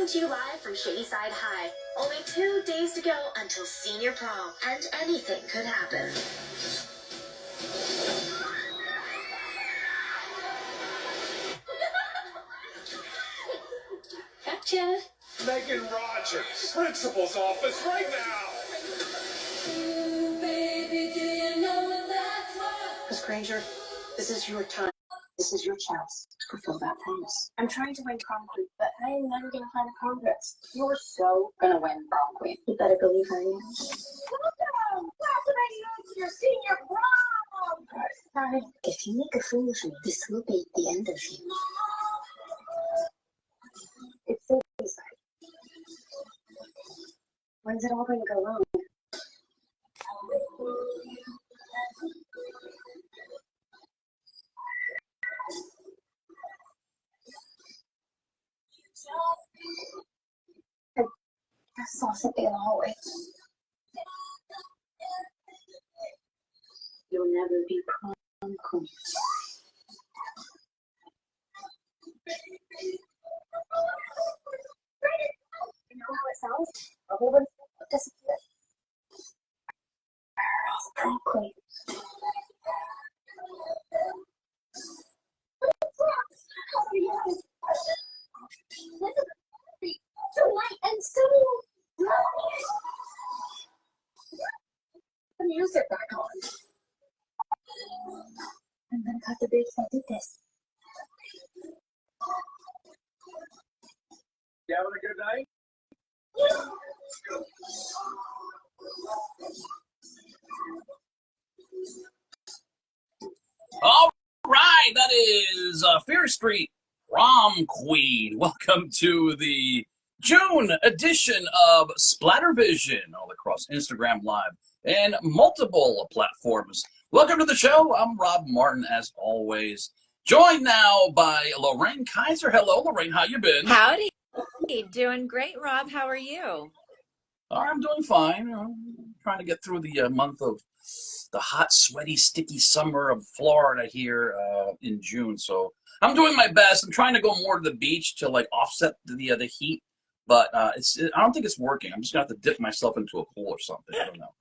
Coming to you live from Shadyside High. Only 2 days to go until senior prom, and anything could happen. Gotcha. Megan Rogers, principal's office right now. Ooh, baby, do you know what that's worth? Miss Granger, this is your time. This is your chance to fulfill that promise. I'm trying to win prom queen, but I am never gonna find a prom dress. You're so gonna win prom queen. You better believe I am. Welcome! Congratulations to your senior prom! Sorry. If you make a fool of me, this will be the end of you. It's so easy. When's it all going to go wrong? I saw something in the hallway. You'll never be prom queen. You know how it sounds? A whole bunch of disappeared. Prom queen. So light and so The music back on. I'm gonna cut the brakes. I did this. You having a good night? All right, that is Fear Street Prom Queen. Welcome to the June edition of SplatterVision, all across Instagram Live and multiple platforms. Welcome to the show. I'm Rob Martin, as always, joined now by Lorraine Kaiser. Hello, Lorraine. How you been? Howdy. Doing great, Rob. How are you? I'm doing fine. Trying to get through the month of the hot, sweaty, sticky summer of Florida here in June. So I'm doing my best. I'm trying to go more to the beach to like offset the heat, but I don't think it's working. I'm just gonna have to dip myself into a pool or something. I don't know.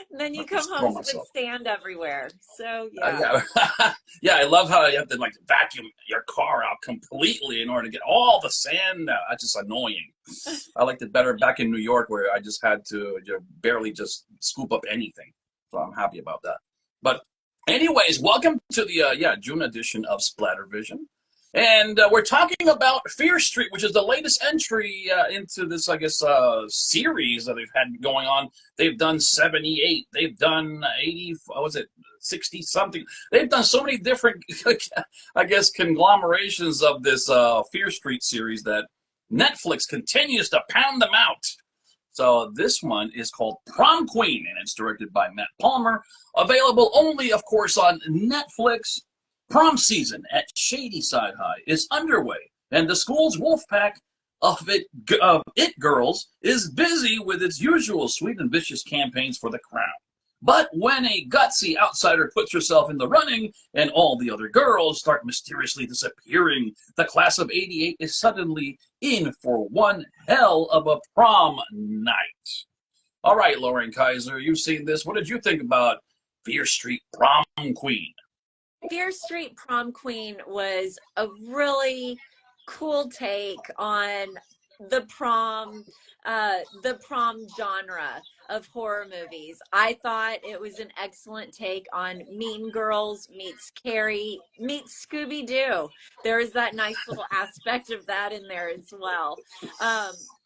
And then you I'll come just throw home with myself. sand everywhere. So yeah. Yeah. Yeah, I love how you have to like vacuum your car out completely in order to get all the sand out. That's just annoying. I liked it better back in New York where I just had to barely just scoop up anything. So I'm happy about that. But anyways, welcome to the June edition of SplatterVision. And we're talking about Fear Street, which is the latest entry into this, I guess, series that they've had going on. They've done 78. They've done 80. What was it? 60 something. They've done so many different, I guess, conglomerations of this Fear Street series that Netflix continues to pound them out. So this one is called Prom Queen, and it's directed by Matt Palmer. Available only, of course, on Netflix. Prom season at Shadyside High is underway, and the school's wolf pack of it girls is busy with its usual sweet and vicious campaigns for the crown. But when a gutsy outsider puts herself in the running and all the other girls start mysteriously disappearing, the class of '88 is suddenly in for one hell of a prom night. All right, Lauren Kaiser, you've seen this. What did you think about Fear Street Prom Queen? Fear Street Prom Queen was a really cool take on the prom genre of horror movies. I thought it was an excellent take on Mean Girls meets Carrie meets Scooby-Doo. There is that nice little aspect of that in there as well.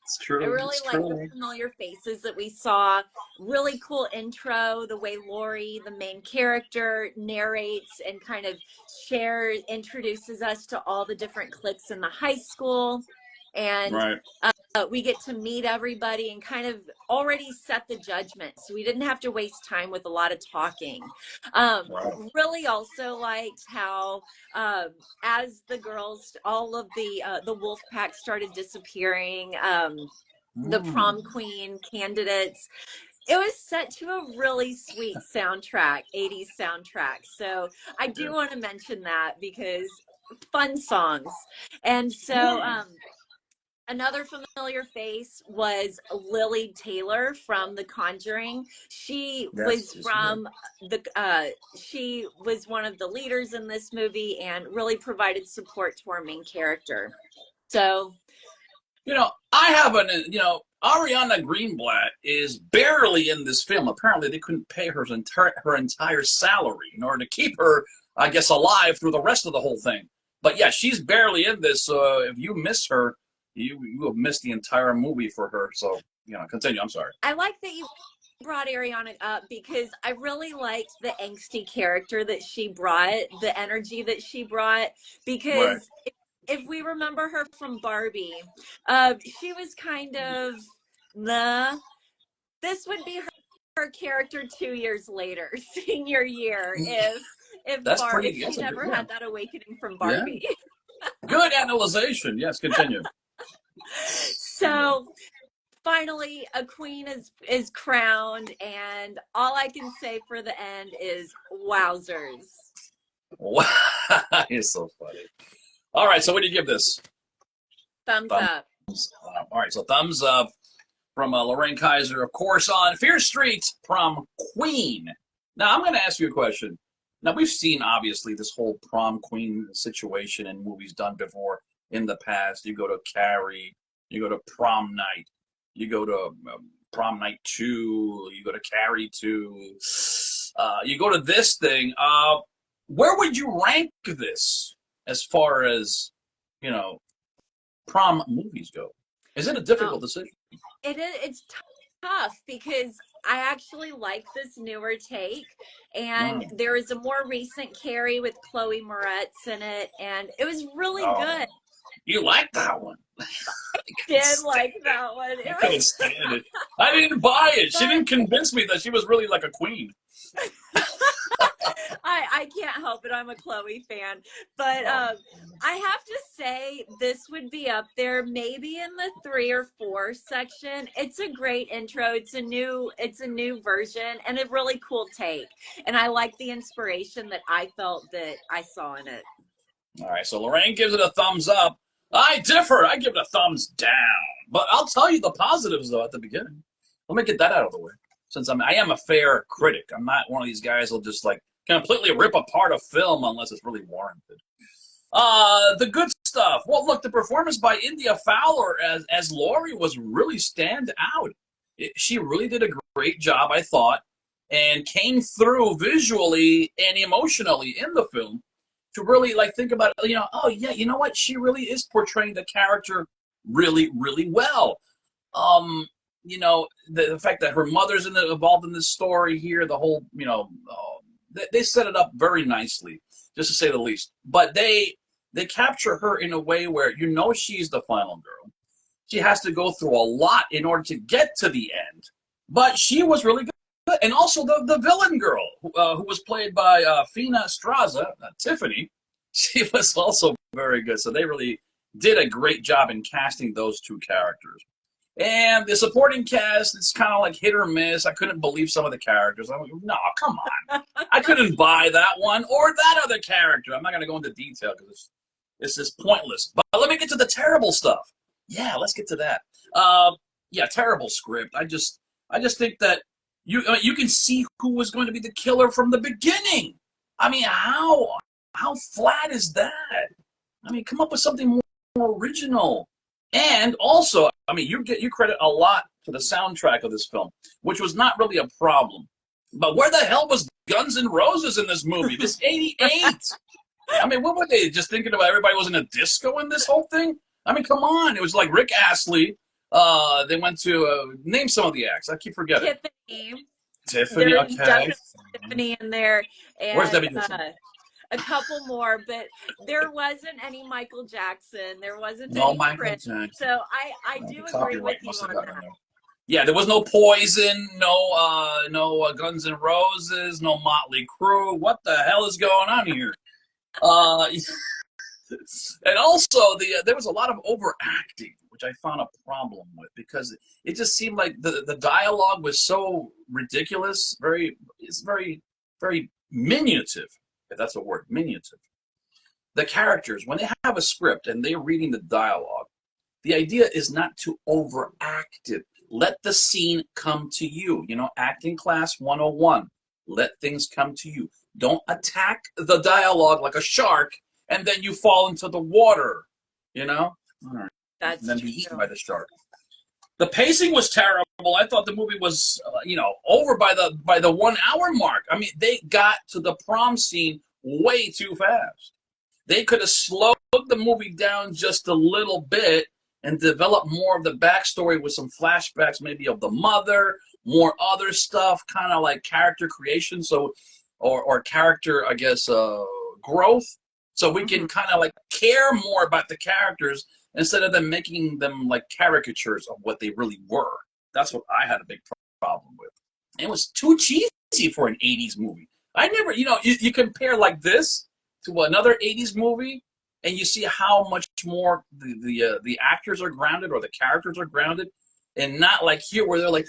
It's true. I really like the familiar faces that we saw. Really cool intro, the way Lori, the main character, narrates and kind of introduces us to all the different cliques in the high school. And right. We get to meet everybody and kind of already set the judgment. So we didn't have to waste time with a lot of talking. Really also liked how as the girls, all of the wolf pack started disappearing, the prom queen candidates, it was set to a really sweet soundtrack, 80s soundtrack. So I do want to mention that because fun songs. And so Another familiar face was Lily Taylor from The Conjuring. She Yes, was yes, yes. from she was one of the leaders in this movie and really provided support to our main character. So, I have Ariana Greenblatt is barely in this film. Apparently, they couldn't pay her entire salary in order to keep her, I guess, alive through the rest of the whole thing. But yeah, she's barely in this. So if you miss her, you have missed the entire movie for her. So continue. I'm sorry. I like that you brought Ariana up because I really liked the angsty character that she brought, the energy that she brought, Right. because if we remember her from Barbie, she was kind of the. This would be her character 2 years later, senior year, if That's she a good, never yeah. had that awakening from Yeah. Barbie. Good analyzation. Yes, continue. So finally, a queen is crowned, and all I can say for the end is wowzers. Wow, you're so funny. All right, so what do you give this? Thumbs Thumbs up. up. All right, so thumbs up from Lorraine Kaiser, of course, on Fear Street Prom Queen. Now, I'm going to ask you a question. Now, we've seen, obviously, this whole prom queen situation in movies done before in the past. You go to Carrie, you go to Prom Night, you go to Prom Night 2, you go to Carrie 2, you go to this thing. Where would you rank this as far as, you know, prom movies go? Is it a difficult decision? It's tough because I actually like this newer take, and Mm. there is a more recent Carrie with Chloe Moretz in it, and it was really Oh, good. you like that one? Did like that one. I It couldn't was, stand it. I didn't buy it. She but didn't convince me that she was really like a queen. I can't help it. I'm a Chloe fan, but Oh. I have to say this would be up there, maybe in the 3 or 4 section. It's a great intro. It's a new version and a really cool take. And I like the inspiration that I felt that I saw in it. All right, so Lorraine gives it a thumbs up. I differ. I give it a thumbs down. But I'll tell you the positives, though, at the beginning. Let me get that out of the way. Since I am a fair critic. I'm not one of these guys who'll just, like, completely rip apart a film unless it's really warranted. The good stuff. Well, look, the performance by India Fowler as Laurie was really stand out. She really did a great job, I thought, and came through visually and emotionally in the film to really think about it. Oh yeah, you know what? She really is portraying the character really, really well. The fact that her mother's involved in this story here, the whole, they set it up very nicely, just to say the least. But they capture her in a way where she's the final girl. She has to go through a lot in order to get to the end. But she was really good. And also the villain girl, who was played by Fina Straza, Tiffany, she was also very good. So they really did a great job in casting those two characters. And the supporting cast, it's kind of like hit or miss. I couldn't believe some of the characters. I'm like, no, come on. I couldn't buy that one or that other character. I'm not going to go into detail because it's just pointless. But let me get to the terrible stuff. Yeah, let's get to that. Yeah, terrible script. I just think that you can see who was going to be the killer from the beginning. I mean, how flat is that? I mean, come up with something more original. And also, I mean, you credit a lot to the soundtrack of this film, which was not really a problem. But where the hell was Guns N' Roses in this movie? This 88. I mean, what were they just thinking about? Everybody was in a disco in this whole thing? I mean, come on. It was like Rick Astley. They went to name some of the acts. I keep forgetting. Tiffany. There's Okay. definitely Tiffany in there, and Where's Debbie Gibson? a couple more, but there wasn't any Michael Jackson. There wasn't No any Michael Chris. Jackson. So I do agree with you on that. Yeah, there was no Poison, no Guns N' Roses, no Motley Crue. What the hell is going on here? And also there was a lot of overacting, which I found a problem with because it just seemed like the dialogue was so ridiculous. It's very, very diminutive, if that's a word, diminutive. The characters, when they have a script and they're reading the dialogue, The idea is not to overact it. Let the scene come to you. You know, acting class 101. Let things come to you. Don't attack the dialogue like a shark and then you fall into the water, you know? All right. That's And then true. be eaten by the shark. The pacing was terrible. I thought the movie was, over by the 1 hour mark. I mean, they got to the prom scene way too fast. They could have slowed the movie down just a little bit and developed more of the backstory with some flashbacks, maybe of the mother, more other stuff, kind of like character creation, or character, I guess, growth, so we can kind of like care more about the characters instead of them making them like caricatures of what they really were. That's what I had a big problem with. It was too cheesy for an 80s movie. I never, you compare like this to another 80s movie, and you see how much more the actors are grounded or the characters are grounded, and not like here where they're like,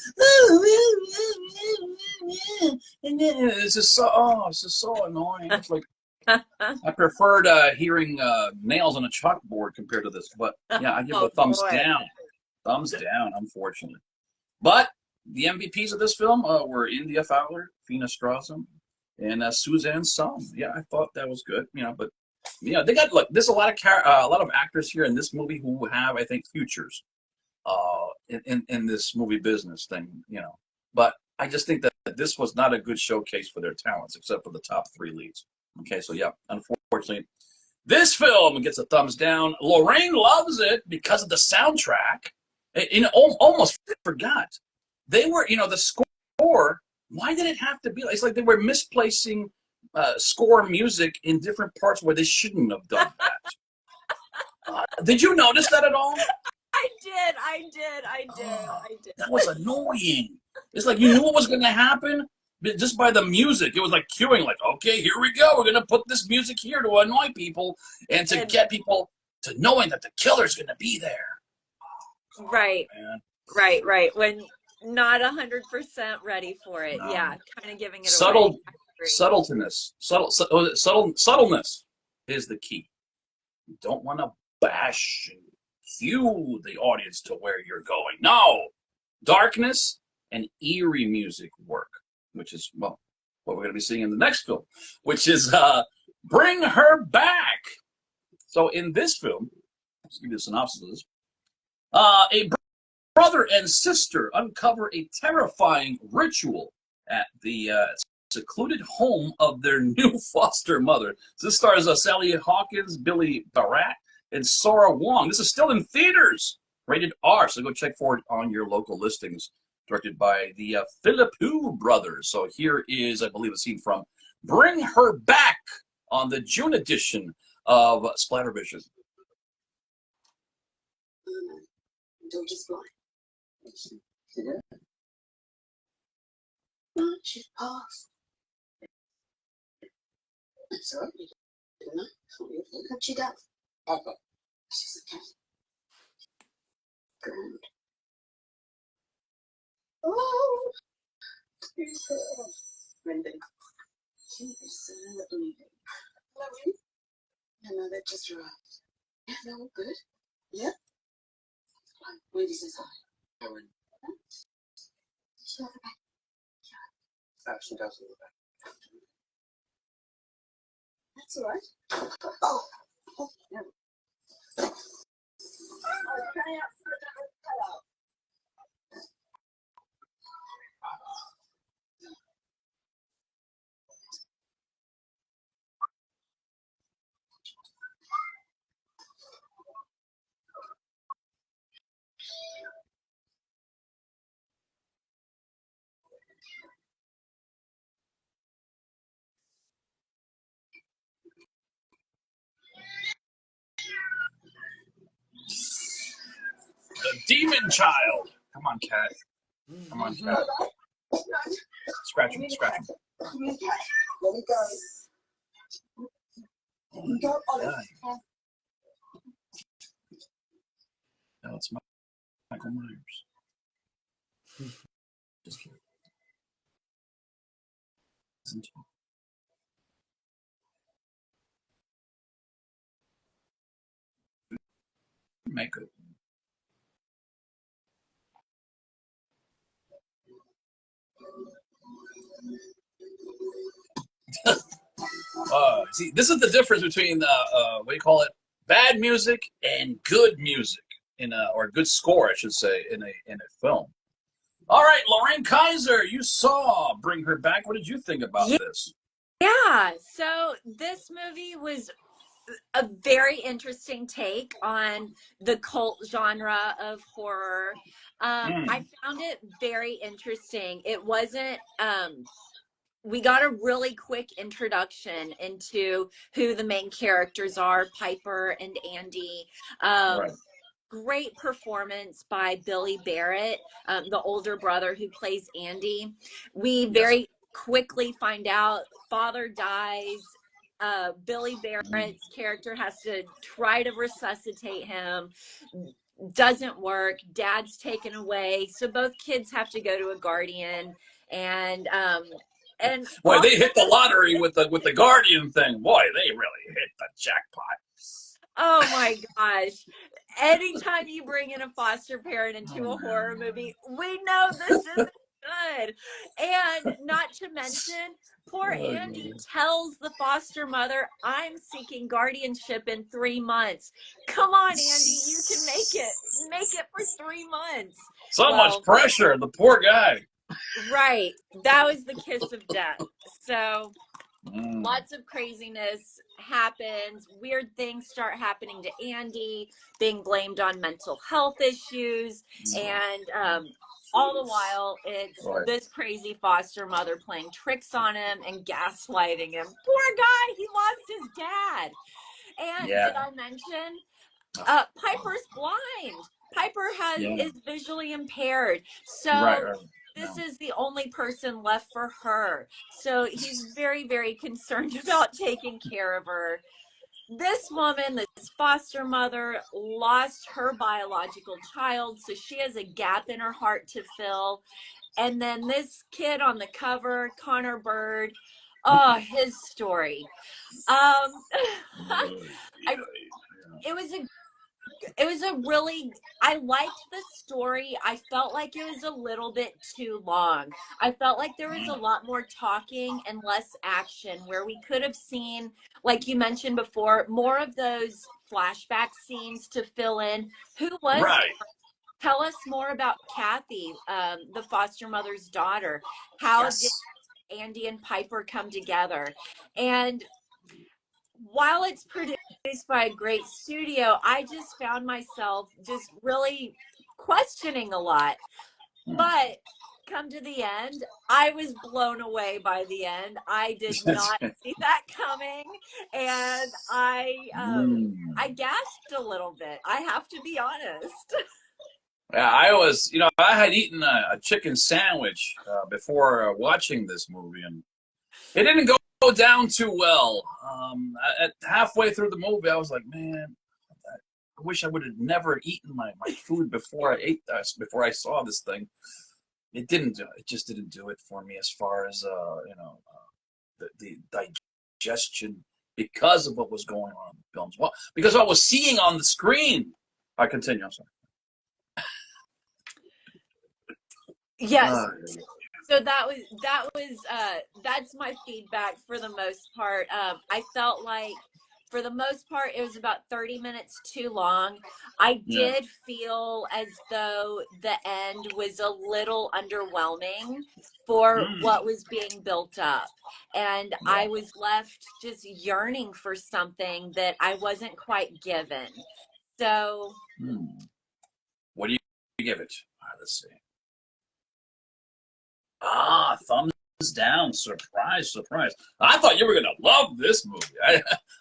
it's just so annoying. It's like I preferred hearing nails on a chalkboard compared to this, but yeah, I give it a thumbs down. Thumbs down, unfortunately. But the MVPs of this film were India Fowler, Fina Strawson, and Suzanne Song. Yeah, I thought that was good. But they got there's a lot of actors here in this movie who have, I think, futures in this movie business thing. But I just think that this was not a good showcase for their talents, except for the top 3 leads. Okay, so yeah, unfortunately, this film gets a thumbs down. Lorraine loves it because of the soundtrack. Almost forgot. They were, the score, why did it have to be? It's like they were misplacing score music in different parts where they shouldn't have done that. Did you notice that at all? I did. That was annoying. It's like you knew what was going to happen just by the music. It was like cueing, like, okay, here we go. We're going to put this music here to annoy people and to get people to knowing that the killer's going to be there. Right. Man. Right. When not 100% ready for it. No. Yeah, kind of giving it away. Subtleness is the key. You don't want to bash and cue the audience to where you're going. No, darkness and eerie music work, which is, what we're going to be seeing in the next film, which is Bring Her Back. So in this film, let's give you a synopsis of this. A brother and sister uncover a terrifying ritual at the secluded home of their new foster mother. So this stars Sally Hawkins, Billy Barat, and Sora Wong. This is still in theaters, rated R, so go check for it on your local listings. Directed by the Philippou brothers. So here is, I believe, a scene from Bring Her Back on the June edition of SplatterVision. Daughter's blind. See that? Oh, she's passed. That's all right. You didn't know. What'd she do? Papa. She's okay. Grand. Oh! Brendan. She is bleeding. Hello? No, that just arrived. Yeah, they're all good. Yep. Fine. Wendy says hi. Owen. She has a back. She does have a back. That's all right. Oh! Oh, no. Try out for a hello. The Demon Child. Come on, cat. Come on, cat. Scratch him. Let me go. Let me go, Olive. No, it's Michael Myers. Just kidding. Isn't he? Make it. See, this is the difference between what do you call it? Bad music and good music or good score, I should say, in a film. All right, Lorraine Kaiser, you saw Bring Her Back. What did you think about this? Yeah, so this movie was a very interesting take on the cult genre of horror. I found it very interesting. It wasn't, we got a really quick introduction into who the main characters are, Piper and Andy. Right. Great performance by Billy Barrett, the older brother who plays Andy. We very quickly find out father dies. Billy Barrett's character has to try to resuscitate him. Doesn't work. Dad's taken away. So both kids have to go to a guardian. And Boy, they hit the lottery with the Guardian thing. Boy, they really hit the jackpot. Oh my gosh. Anytime you bring in a foster parent into a horror movie, we know this isn't good. And not to mention, poor Andy tells the foster mother, I'm seeking guardianship in 3 months. Come on, Andy, you can make it. Make it for 3 months. So much pressure, the poor guy. Right. That was the kiss of death. So lots of craziness happens. Weird things start happening to Andy, being blamed on mental health issues. And all the while, it's this crazy foster mother playing tricks on him and gaslighting him. Poor guy, he lost his dad. And did I mention Piper's blind? Piper is visually impaired. So this is the only person left for her. So he's very, very concerned about taking care of her. This woman, this foster mother, lost her biological child, so she has a gap in her heart to fill. And then this kid on the cover, Connor Bird, his story. It was a really, I liked the story. I felt like it was a little bit too long. I felt like there was a lot more talking and less action, where we could have seen, like you mentioned before, more of those flashback scenes to fill in who was. Tell us more about Kathy, the foster mother's daughter. How did Andy and Piper come together? And while it's produced by a great studio, I just found myself just really questioning a lot. But come to the end, I was blown away by the end. I did not see that coming, and I gasped a little bit. I have to be honest. Yeah, I had eaten a chicken sandwich before watching this movie, and it didn't go down too well. At halfway through the movie, I was like, man, I wish I would have never eaten my food before I ate this, before I saw this thing. It just didn't do it for me as far as the digestion, because of what was going on in the films. Well, because I was seeing on the screen. I continue. I'm sorry. Yes. So that's my feedback for the most part. I felt like for the most part it was about 30 minutes too long. I did feel as though the end was a little underwhelming for what was being built up. And I was left just yearning for something that I wasn't quite given. So what do you give it? Let's see. Thumbs down. Surprise. I thought you were going to love this movie.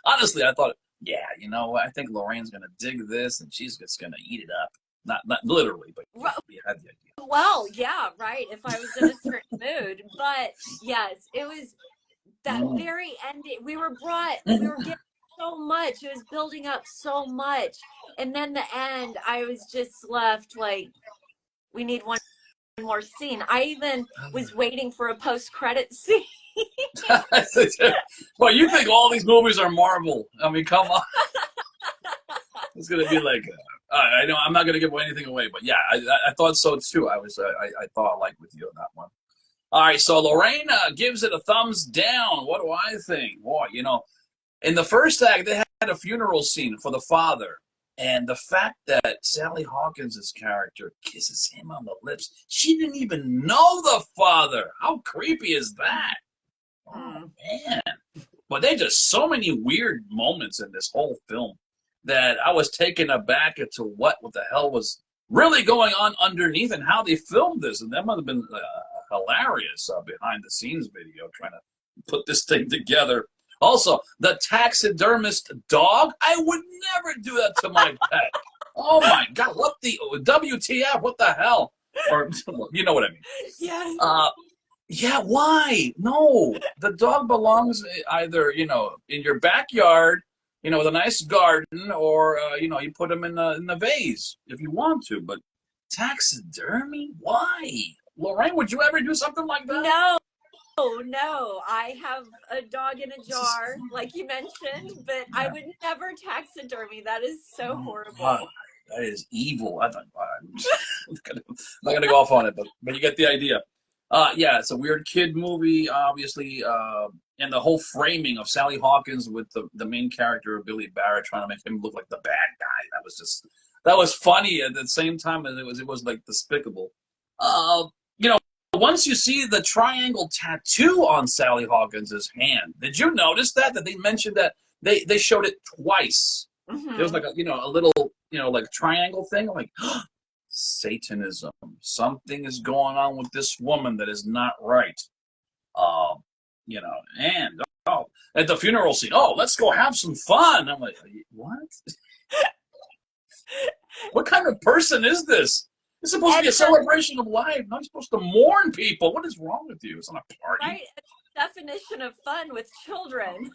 Honestly, I thought, I think Lorraine's going to dig this, and she's just going to eat it up. Not literally, but you had the idea. Well, yeah, right, if I was in a certain mood. But, yes, it was that very ending. We were getting so much. It was building up so much. And then the end, I was just left like, we need one more scene. I even was waiting for a post-credit scene. Well, you think all these movies are Marvel? I mean, come on. It's gonna be like, I know I'm not gonna give anything away, but yeah, I thought so too. I thought I like with you on that one. All right, so Lorraine gives it a thumbs down. What do I think? Boy, in the first act, they had a funeral scene for the father. And the fact that Sally Hawkins' character kisses him on the lips, she didn't even know the father. How creepy is that? Oh, man. But there's just so many weird moments in this whole film that I was taken aback as to what the hell was really going on underneath and how they filmed this. And that must have been hilarious behind-the-scenes video trying to put this thing together. Also, the taxidermist dog, I would never do that to my pet. Oh, my God. What the WTF? What the hell? Or, you know what I mean. Yeah. Yeah, why? No. The dog belongs either, in your backyard, with a nice garden, or, you put him in the vase if you want to. But taxidermy? Why? Lorraine, would you ever do something like that? No. No, I have a dog in a jar, like you mentioned, but I would never taxidermy. That is so horrible. God, that is evil. I'm not gonna go off on it, but you get the idea. Yeah, it's a weird kid movie, obviously, and the whole framing of Sally Hawkins with the main character of Billy Barrett trying to make him look like the bad guy. That was funny at the same time as it was like despicable. Once you see the triangle tattoo on Sally Hawkins' hand, did you notice that they mentioned that they showed it twice? Mm-hmm. There was like a little like triangle thing. I'm like, Satanism. Something is going on with this woman that is not right. And at the funeral scene, let's go have some fun. I'm like, what? What kind of person is this? It's supposed to be a celebration of life. Not supposed to mourn people. What is wrong with you? It's not a party. Right. Definition of fun with children.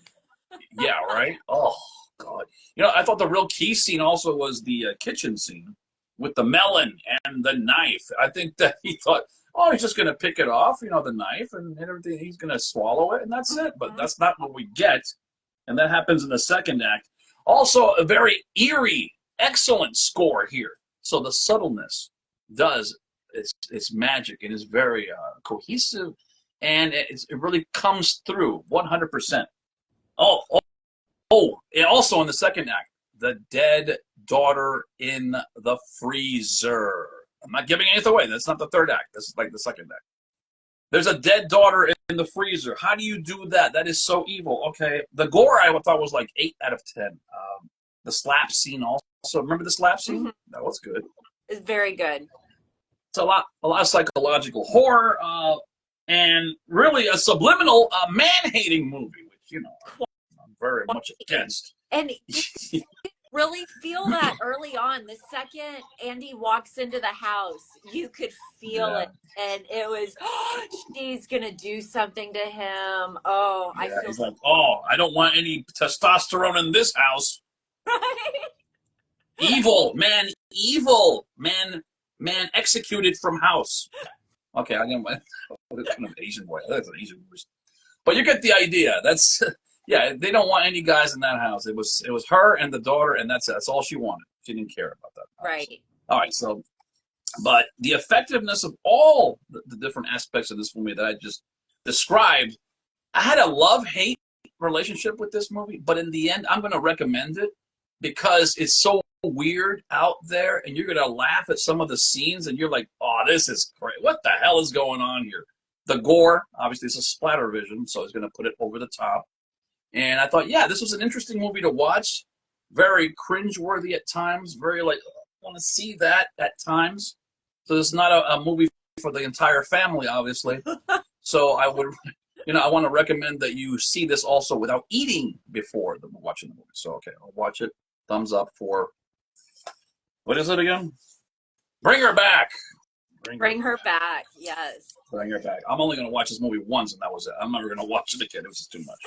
Yeah, right? Oh, God. I thought the real key scene also was the kitchen scene with the melon and the knife. I think that he thought, he's just going to pick it off, the knife and everything. He's going to swallow it, and that's it. But that's not what we get. And that happens in the second act. Also, a very eerie, excellent score here. So the subtleness does its magic and is very cohesive, and it really comes through 100%. And also in the second act, the dead daughter in the freezer. I'm not giving anything away. That's not the third act. This is like the second act. There's a dead daughter in the freezer. How do you do that? That is so evil. Okay, the gore I thought was like 8 out of 10. The slap scene also. Remember the slap scene? Mm-hmm. That was good. It's very good. It's a lot of psychological horror, and really a subliminal man-hating movie, which I'm very much against. And you really feel that early on. The second Andy walks into the house, you could feel it, and it was, she's gonna do something to him. Oh, I feel. He's like, I don't want any testosterone in this house. Right? Evil man, man executed from house. Okay, I get what kind of Asian boy. That's an Asian voice. But you get the idea. That's they don't want any guys in that house. It was her and the daughter, and that's it. That's all she wanted. She didn't care about that house. Right. All right, so but the effectiveness of all the different aspects of this movie that I just described, I had a love-hate relationship with this movie, but in the end, I'm going to recommend it because it's so weird out there, and you're going to laugh at some of the scenes, and you're like, this is great. What the hell is going on here? The gore, obviously, it's a SplatterVision, so it's going to put it over the top. And I thought, this was an interesting movie to watch. Very cringeworthy at times. Very I want to see that at times. So it's not a movie for the entire family, obviously. So I would, I want to recommend that you see this also without eating before watching the movie. So, okay, I'll watch it. Thumbs up for, what is it again? Bring Her Back. Bring her back. Yes. Bring Her Back. I'm only going to watch this movie once, and that was it. I'm never going to watch it again. It was just too much.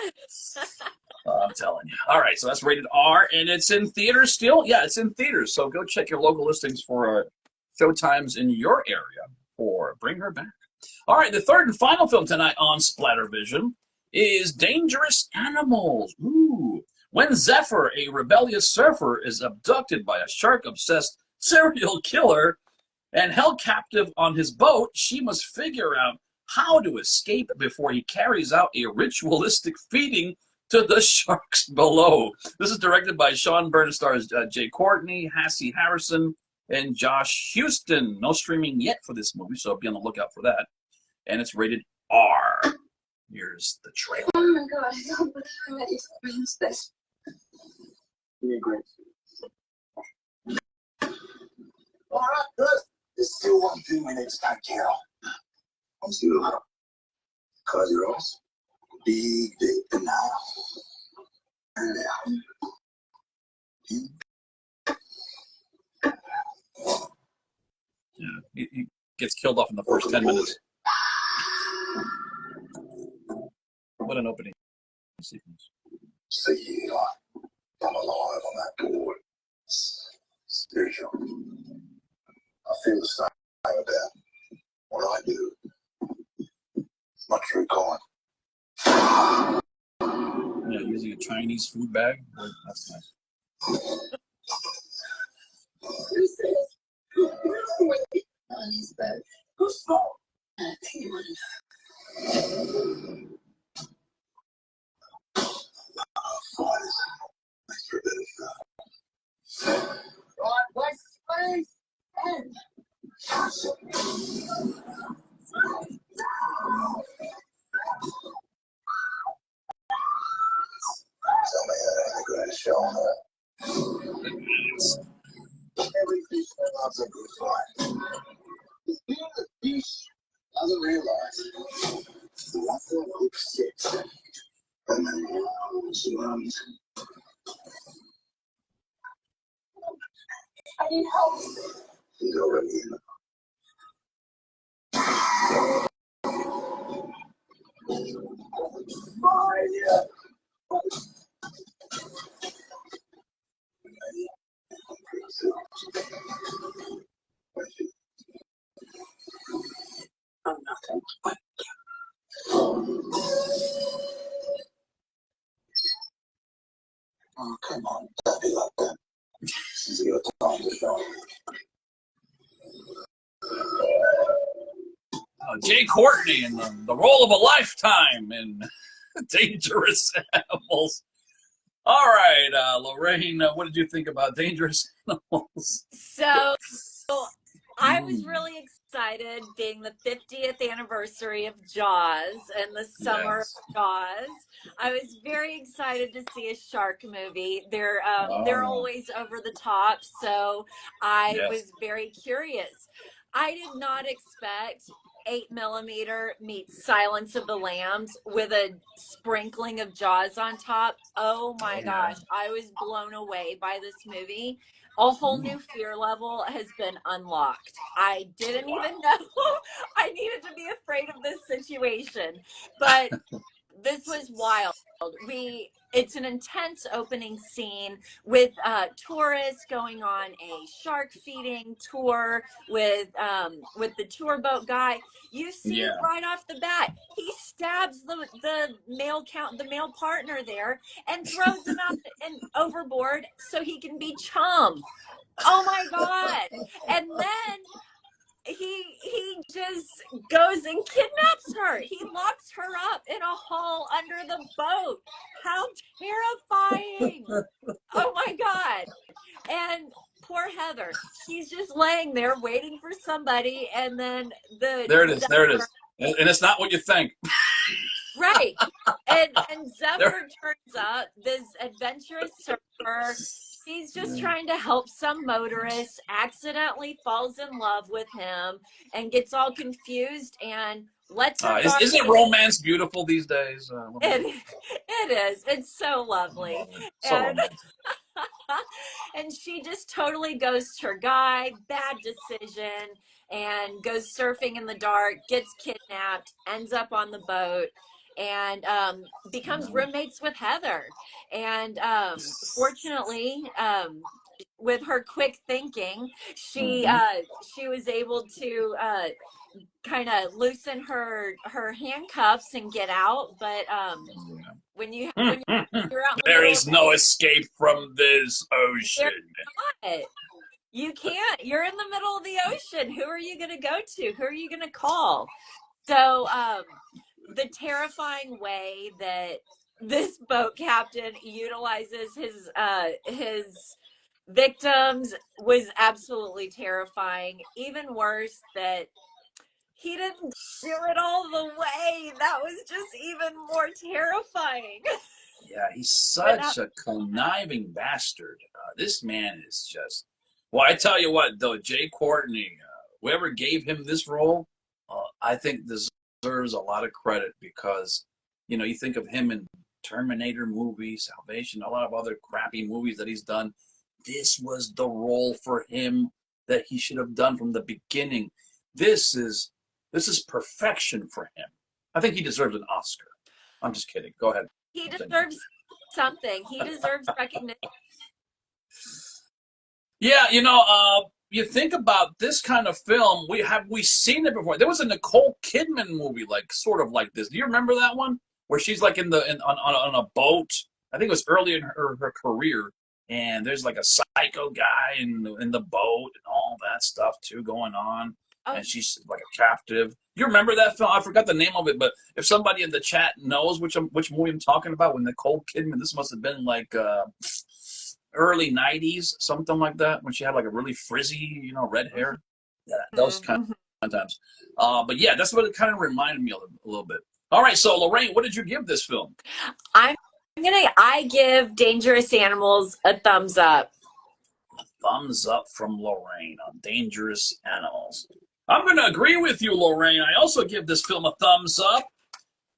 I'm telling you. All right, so that's rated R, and it's in theaters still? Yeah, it's in theaters. So go check your local listings for showtimes in your area for Bring Her Back. All right, the third and final film tonight on SplatterVision is Dangerous Animals. Ooh. When Zephyr, a rebellious surfer, is abducted by a shark-obsessed serial killer and held captive on his boat, she must figure out how to escape before he carries out a ritualistic feeding to the sharks below. This is directed by Sean Byrne, stars Jay Courtney, Hassie Harrison, and Josh Houston. No streaming yet for this movie, so be on the lookout for that. And it's rated R. Here's the trailer. Oh my god, I don't believe I'm ready to arrange this. You're great. Alright, good. There's still one thing we need to take care of. What's the matter? Close your eyes. Big, deep enough. And out. In. Yeah, he gets killed off in the first 10 minutes. What an opening sequence. See you, I'm alive on that board. Spiritual. I feel the same about what I do. It's my true calling. Yeah, using a Chinese food bag. That's nice. Who's this? On his boat. Who's small? I think you want to know. Fighters. Thanks for a bit of right, place, please. And. Tell me how the greatest show on earth. Every fish loves a good fight. The thing the fish doesn't realize is once that hook sits, and then she runs. I need help. He's already in the fire. I'm nothing but oh, come on, don't be like that. This is your time to shine. Jay Courtney in the role of a lifetime in Dangerous Animals. All right, Lorraine, what did you think about Dangerous Animals? So I was really excited, being the 50th anniversary of Jaws and the summer of Jaws. I was very excited to see a shark movie. They're always over the top, so I was very curious. I did not expect 8mm meets Silence of the Lambs with a sprinkling of Jaws on top. Oh my gosh, I was blown away by this movie. A whole new fear level has been unlocked. I didn't even know I needed to be afraid of this situation, but this was wild. It's an intense opening scene with tourists going on a shark feeding tour with the tour boat guy. You see right off the bat, he stabs the male partner there and throws him out and overboard so he can be chum. Oh my god! And then he just goes and kidnaps her. He locks her up in a hole under the boat. How terrifying! Oh my god! And poor Heather, she's just laying there waiting for somebody, and then there it is. And it's not what you think. Right. And Zephyr turns up, this adventurous surfer. She's just trying to help some motorist, accidentally falls in love with him and gets all confused and lets her isn't romance beautiful these days? It is. It's so lovely. So romantic. And she just totally ghosts her guy, bad decision, and goes surfing in the dark, gets kidnapped, ends up on the boat, and becomes roommates with Heather. And fortunately, with her quick thinking, she was able to kind of loosen her handcuffs and get out. But when you're out there is no escape from this ocean. You can't. You're in the middle of the ocean. Who are you going to go to? Who are you going to call? So, the terrifying way that this boat captain utilizes his victims was absolutely terrifying. Even worse that he didn't do it all the way. That was just even more terrifying. Yeah, he's Without, such a conniving bastard. This man is just. Well, I tell you what, though, Jay Courtney, whoever gave him this role, I think deserves a lot of credit because, you know, you think of him in Terminator movies, Salvation, a lot of other crappy movies that he's done. This was the role for him that he should have done from the beginning. This is perfection for him. I think he deserves an Oscar. I'm just kidding. Go ahead. he Continue. deserves something. He deserves recognition. Yeah, you think about this kind of film. We seen it before? There was a Nicole Kidman movie, like sort of like this. Do you remember that one where she's like on a boat? I think it was early in her career, and there's like a psycho guy in the boat and all that stuff too going on, Oh, and she's like a captive. You remember that film? I forgot the name of it, but if somebody in the chat knows which movie I'm talking about, with Nicole Kidman, this must have been like. Early 90s, something like that, when she had like a really frizzy, red hair. Yeah, those kind mhm. of times. But yeah, that's what it kind of reminded me of a little bit. All right, so Lorraine, what did you give this film? I give Dangerous Animals a thumbs up. Thumbs up from Lorraine on Dangerous Animals. I'm going to agree with you, Lorraine. I also give this film a thumbs up.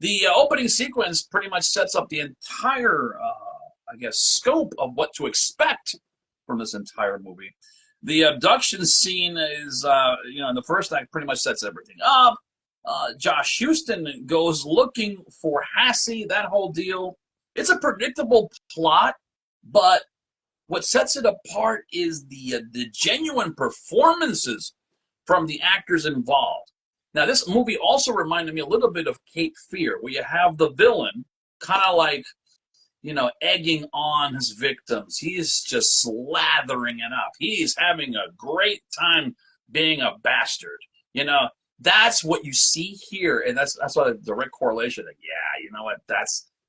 The opening sequence pretty much sets up the entire scope of what to expect from this entire movie. The abduction scene is, in the first act pretty much sets everything up. Josh Houston goes looking for Hassie, that whole deal. It's a predictable plot, but what sets it apart is the genuine performances from the actors involved. Now, this movie also reminded me a little bit of Cape Fear, where you have the villain kind of like, egging on his victims. He's just slathering it up. He's having a great time being a bastard. That's what you see here, and that's what a direct correlation. Like, yeah, you know what?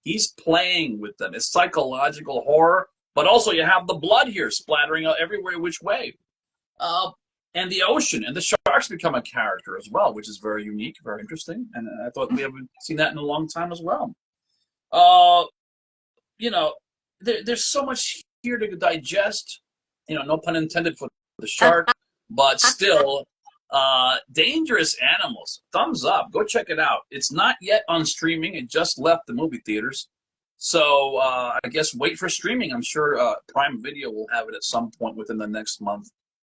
He's playing with them. It's psychological horror, but also you have the blood here splattering out everywhere, which way. And the ocean and the sharks become a character as well, which is very unique, very interesting, and I thought we haven't seen that in a long time as well. There's so much here to digest. No pun intended for the shark, but still, Dangerous Animals. Thumbs up. Go check it out. It's not yet on streaming. It just left the movie theaters. So I guess wait for streaming. I'm sure Prime Video will have it at some point within the next month.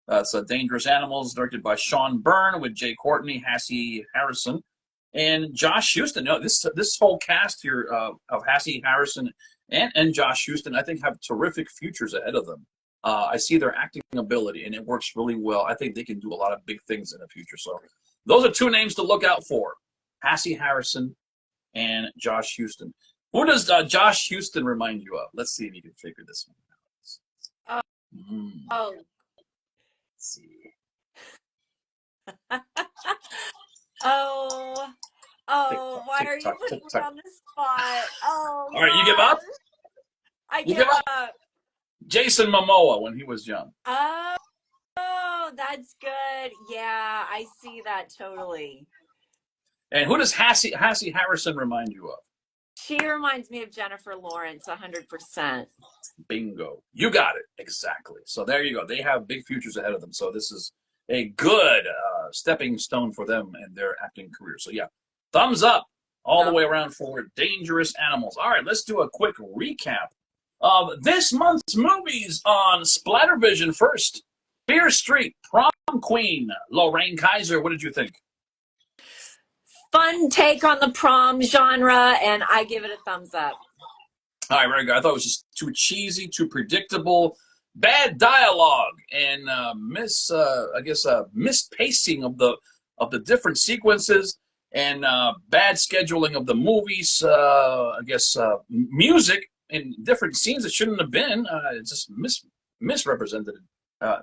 It's Dangerous Animals, directed by Sean Byrne with Jay Courtney, Hassie Harrison, and Josh Houston. This whole cast here of Hassie Harrison and Josh Houston, I think, have terrific futures ahead of them. I see their acting ability, and it works really well. I think they can do a lot of big things in the future. So those are two names to look out for, Hassie Harrison and Josh Houston. Who does Josh Houston remind you of? Let's see if you can figure this one out. Oh. Let's see. Oh, why are you putting me on the spot? Oh, all right, you give up? I give up. Jason Momoa when he was young. Oh, that's good. Yeah, I see that totally. And who does Hassie Harrison remind you of? She reminds me of Jennifer Lawrence 100%. Bingo. You got it. Exactly. So there you go. They have big futures ahead of them. So this is a good stepping stone for them in their acting career. So yeah, thumbs up all the way around for Dangerous Animals. All right, let's do a quick recap of this month's movies on SplatterVision. First, Fear Street, Prom Queen. Lorraine Kaiser, what did you think? Fun take on the prom genre, and I give it a thumbs up. All right, very good. I thought it was just too cheesy, too predictable, bad dialogue, and mispacing of the different sequences, and bad scheduling of the movies. Music in different scenes that shouldn't have been. It's just misrepresented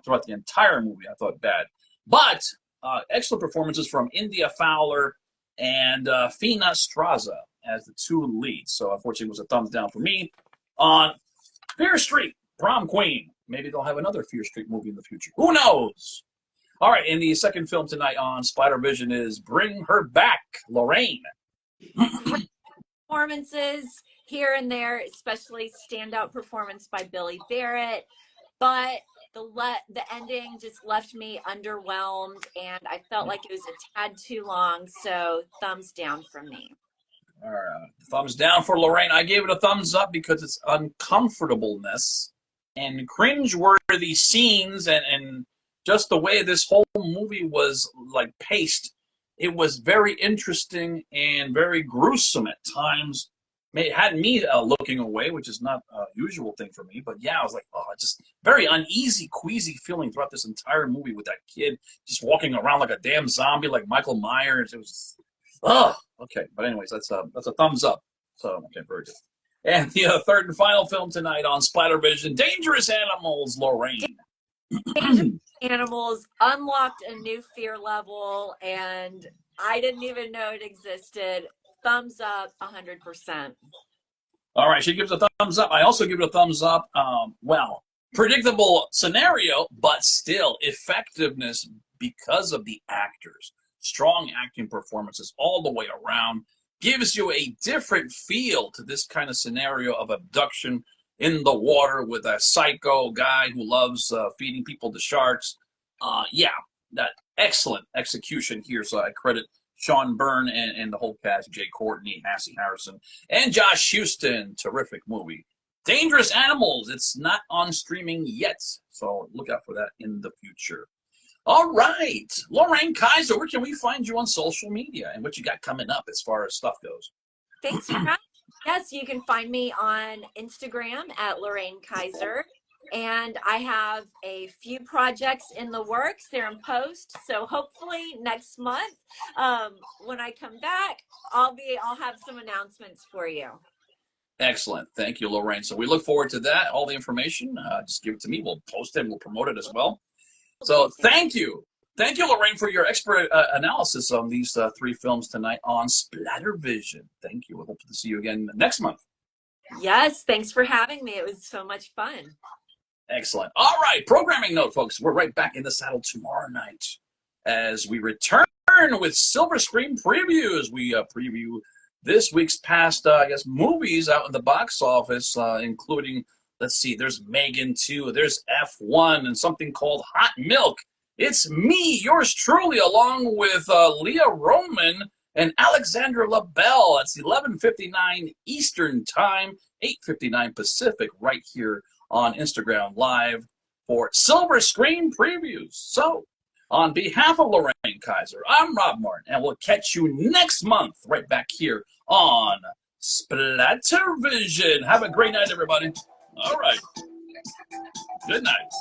throughout the entire movie. I thought bad, but excellent performances from India Fowler and Fina Straza as the two leads. So unfortunately, it was a thumbs down for me on Fear Street, Prom Queen. Maybe they'll have another Fear Street movie in the future. Who knows? All right, and the second film tonight on SplatterVision is Bring Her Back, Lorraine. Performances here and there, especially standout performance by Billy Barrett, but the ending just left me underwhelmed, and I felt like it was a tad too long, so thumbs down from me. All right, thumbs down for Lorraine. I gave it a thumbs up because it's uncomfortableness and cringe-worthy scenes and just the way this whole movie was like paced. It was very interesting and very gruesome at times. It had me looking away, which is not a usual thing for me. But yeah, I was like, oh, just very uneasy, queasy feeling throughout this entire movie with that kid just walking around like a damn zombie, like Michael Myers. It was just, okay. But anyways, that's a thumbs up. So, okay, very good. And the third and final film tonight on SplatterVision, Dangerous Animals, Lorraine. Dangerous Animals unlocked a new fear level, and I didn't even know it existed. Thumbs up, 100%. All right, she gives a thumbs up. I also give it a thumbs up. Well, predictable scenario, but still effectiveness because of the actors. Strong acting performances all the way around. Gives you a different feel to this kind of scenario of abduction in the water with a psycho guy who loves feeding people to sharks. Yeah, that excellent execution here. So I credit Sean Byrne and the whole cast, Jay Courtney, Hassie Harrison, and Josh Houston. Terrific movie. Dangerous Animals. It's not on streaming yet, so look out for that in the future. All right, Lorraine Kaiser, where can we find you on social media and what you got coming up as far as stuff goes? Thanks for having me. Yes, you can find me on Instagram at Lorraine Kaiser. And I have a few projects in the works. They're in post. So hopefully next month, when I come back, I'll have some announcements for you. Excellent. Thank you, Lorraine. So we look forward to that. All the information, just give it to me. We'll post it. We'll promote it as well. So thank you. Thank you, Lorraine, for your expert analysis on these three films tonight on SplatterVision. Thank you. We hope to see you again next month. Yes, thanks for having me. It was so much fun. Excellent. All right, programming note, folks. We're right back in the saddle tomorrow night as we return with Silver Screen Previews. We preview this week's past, movies out in the box office, including, let's see, there's Megan 2, there's F1, and something called Hot Milk. It's me, yours truly, along with Leah Roman and Alexandra LaBelle. It's 11:59 Eastern Time, 8:59 Pacific, right here on Instagram Live for Silver Screen Previews. So, on behalf of Lorraine Kaiser, I'm Rob Martin, and we'll catch you next month right back here on SplatterVision. Have a great night, everybody. All right. Good night.